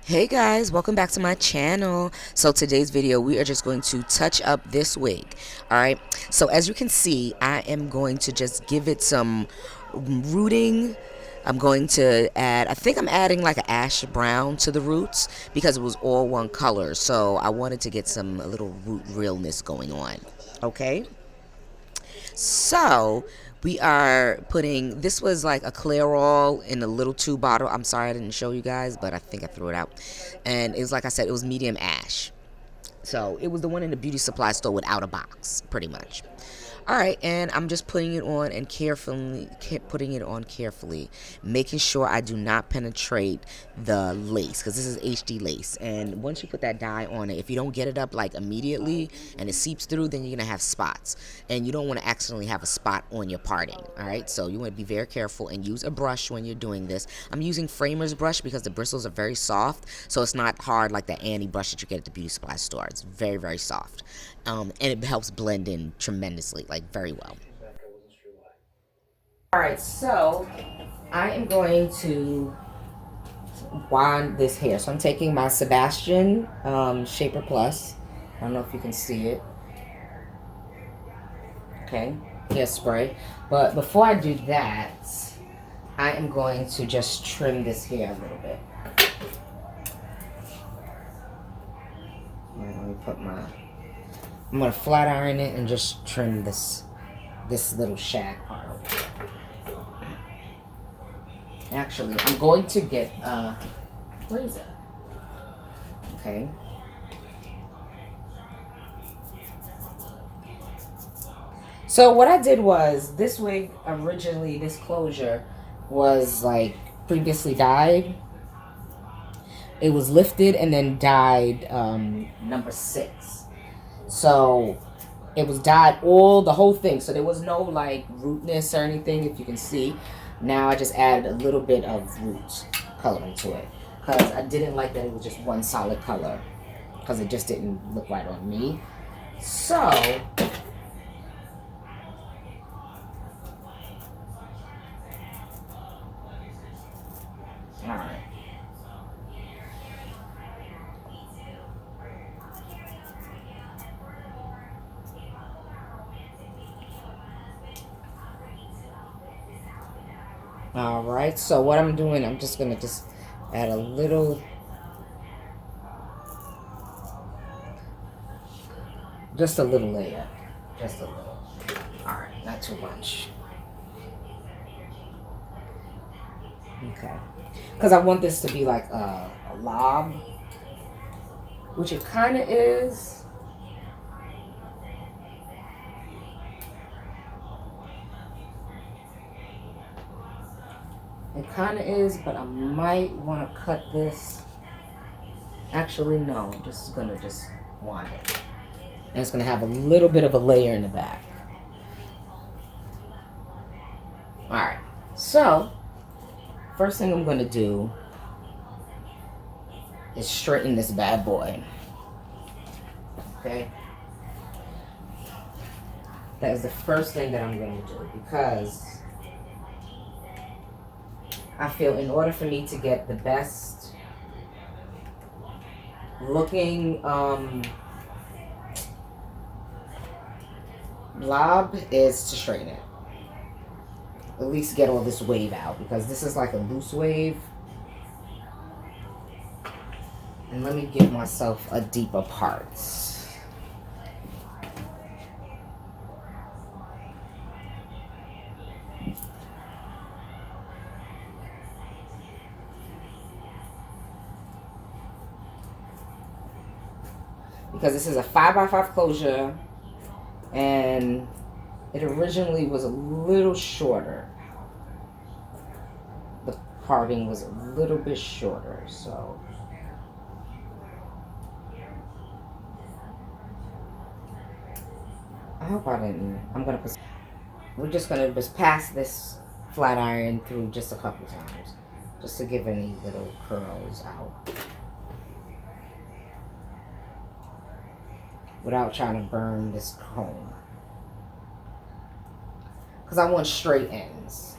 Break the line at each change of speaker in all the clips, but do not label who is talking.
Hey guys, welcome back to my channel. So today's video we are just going to touch up this wig. Alright, so as you can see, I am going to just give it some rooting. I'm going to add, I think I'm adding like an ash brown to the roots because it was all one color, so I wanted to get some a little root realness going on. Okay, so we are putting, this was like a Clairol in a little tube bottle. I'm sorry I didn't show you guys, but I think I threw it out. And it was, like I said, it was medium ash. So it was the one in the beauty supply store without a box, pretty much. All right, and I'm just putting it on and putting it on carefully, making sure I do not penetrate the lace because this is HD lace. And once you put that dye on it, if you don't get it up like immediately and it seeps through, then you're gonna have spots, and you don't want to accidentally have a spot on your parting. All right, so you want to be very careful and use a brush when you're doing this. I'm using Framer's brush because the bristles are very soft, so it's not hard like the Annie brush that you get at the beauty supply store. It's very, very soft. And it helps blend in tremendously, like very well. All right, so I am going to wand this hair. So I'm taking my Sebastian Shaper Plus. I don't know if you can see it. Okay, hairspray. But before I do that, I am going to just trim this hair a little bit. Let me put my, I'm gonna flat iron it and just trim this little shag part. Actually, I'm going to get what is it? Okay. So what I did was, this wig originally, this closure was like previously dyed. It was lifted and then dyed number 6. So it was dyed the whole thing. So there was no like rootness or anything, if you can see. Now I just added a little bit of root coloring to it because I didn't like that it was just one solid color because it just didn't look right on me. So alright. Alright, so what I'm doing, I'm just going to just add a little, just a little layer. Just a little. Alright, not too much. Okay. Because I want this to be like a lob, which it kind of is. It kind of is, but I might want to cut this. Actually, no. I'm just going to just wand it. And it's going to have a little bit of a layer in the back. Alright. So, first thing I'm going to do is straighten this bad boy. Okay? That is the first thing that I'm going to do because I feel in order for me to get the best looking lob is to straighten it. At least get all this wave out because this is like a loose wave. And let me give myself a deeper part. Because this is a 5x5 closure and it originally was a little shorter. The parting was a little bit shorter, so I hope I didn't. We're just gonna just pass this flat iron through just a couple times just to give any little curls out without trying to burn this comb because I want straight ends.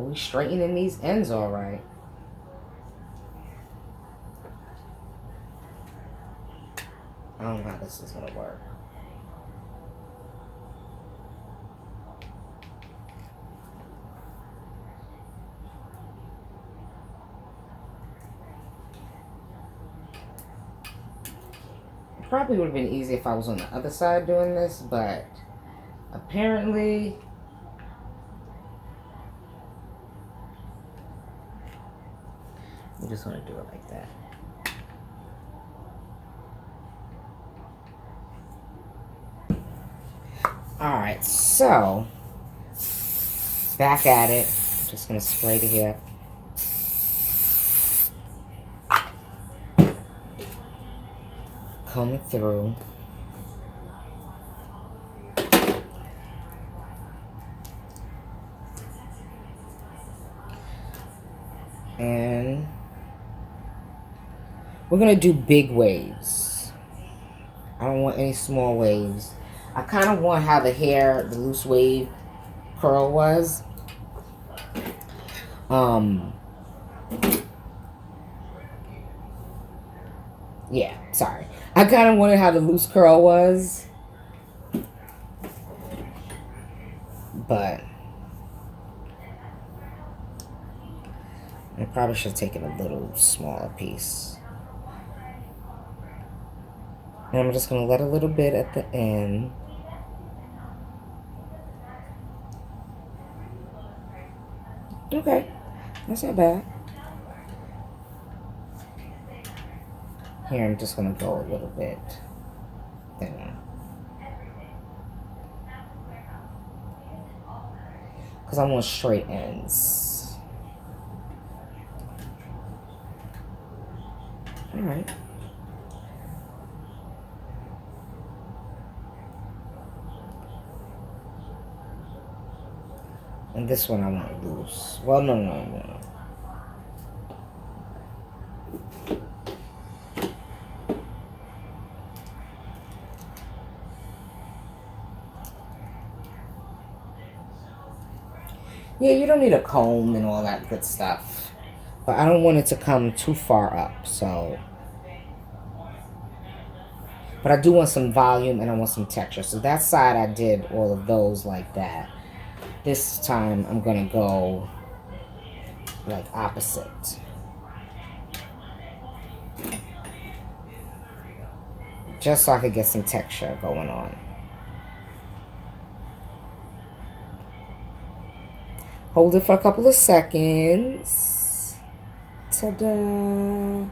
we straightening these ends all right. I don't know how this is gonna work. Probably would have been easy if I was on the other side doing this, but apparently we just want to do it like that. Alright, so back at it. I'm just going to spray it here. Comb it through. And we're going to do big waves. I don't want any small waves. I kind of want how the hair, the loose wave curl was. Yeah, sorry. I kind of wanted how the loose curl was. But I probably should have taken a little smaller piece. And I'm just going to let a little bit at the end. Okay, that's not bad. Here, I'm just going to go a little bit thinner. Because I want straight ends. Alright. And this one I want loose. Well, no. Yeah, you don't need a comb and all that good stuff. But I don't want it to come too far up, so. But I do want some volume and I want some texture. So that side I did all of those like that. This time I'm going to go like opposite. Just so I could get some texture going on. Hold it for a couple of seconds. Ta-da!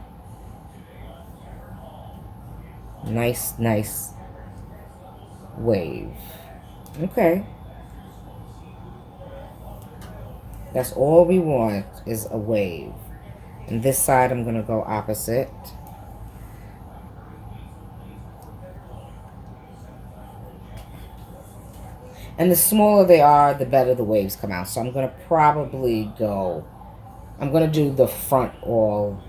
Nice wave. Okay. That's all we want is a wave. And this side I'm going to go opposite. And the smaller they are, the better the waves come out. So I'm going to probably go, I'm going to do the front all.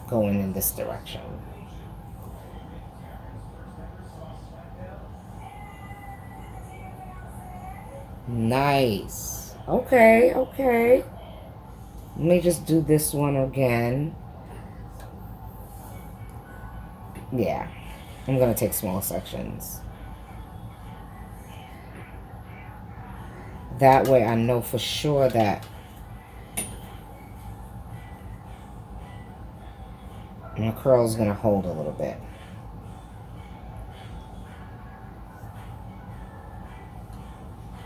Going in this direction. Nice. Okay. Let me just do this one again. Yeah, I'm going to take small sections. That way I know for sure that my curl is going to hold a little bit.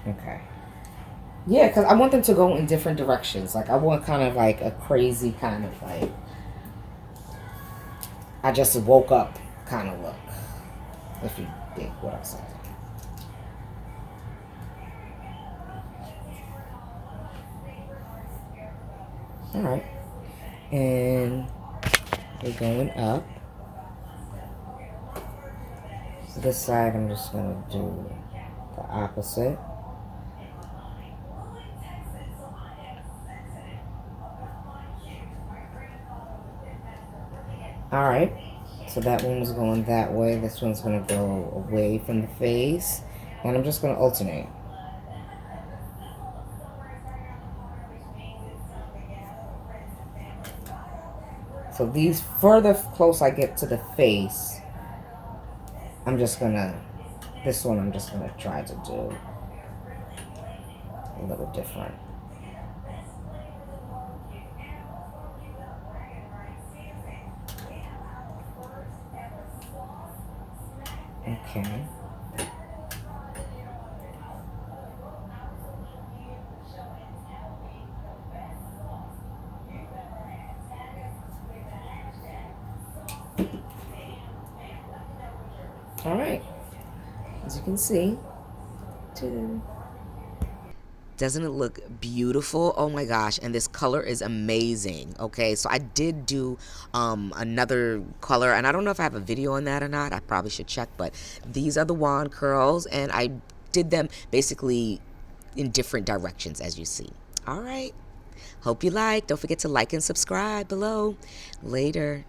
Okay. Yeah, because I want them to go in different directions. Like, I want kind of like a crazy kind of like, I just woke up kind of look. If you dig what I'm saying. Alright. And we're going up. So this side I'm just going to do the opposite. Alright. So that one was going that way. This one's going to go away from the face. And I'm just going to alternate. So these, further close I get to the face, I'm just going to, this one I'm just going to try to do a little different. Okay. All right. As you can see, doesn't it look beautiful? Oh my gosh, and this color is amazing. Okay, so I did do another color, and I don't know if I have a video on that or not. I probably should check, but these are the wand curls, and I did them basically in different directions, as you see. All right, hope you like. Don't forget to like and subscribe below. Later.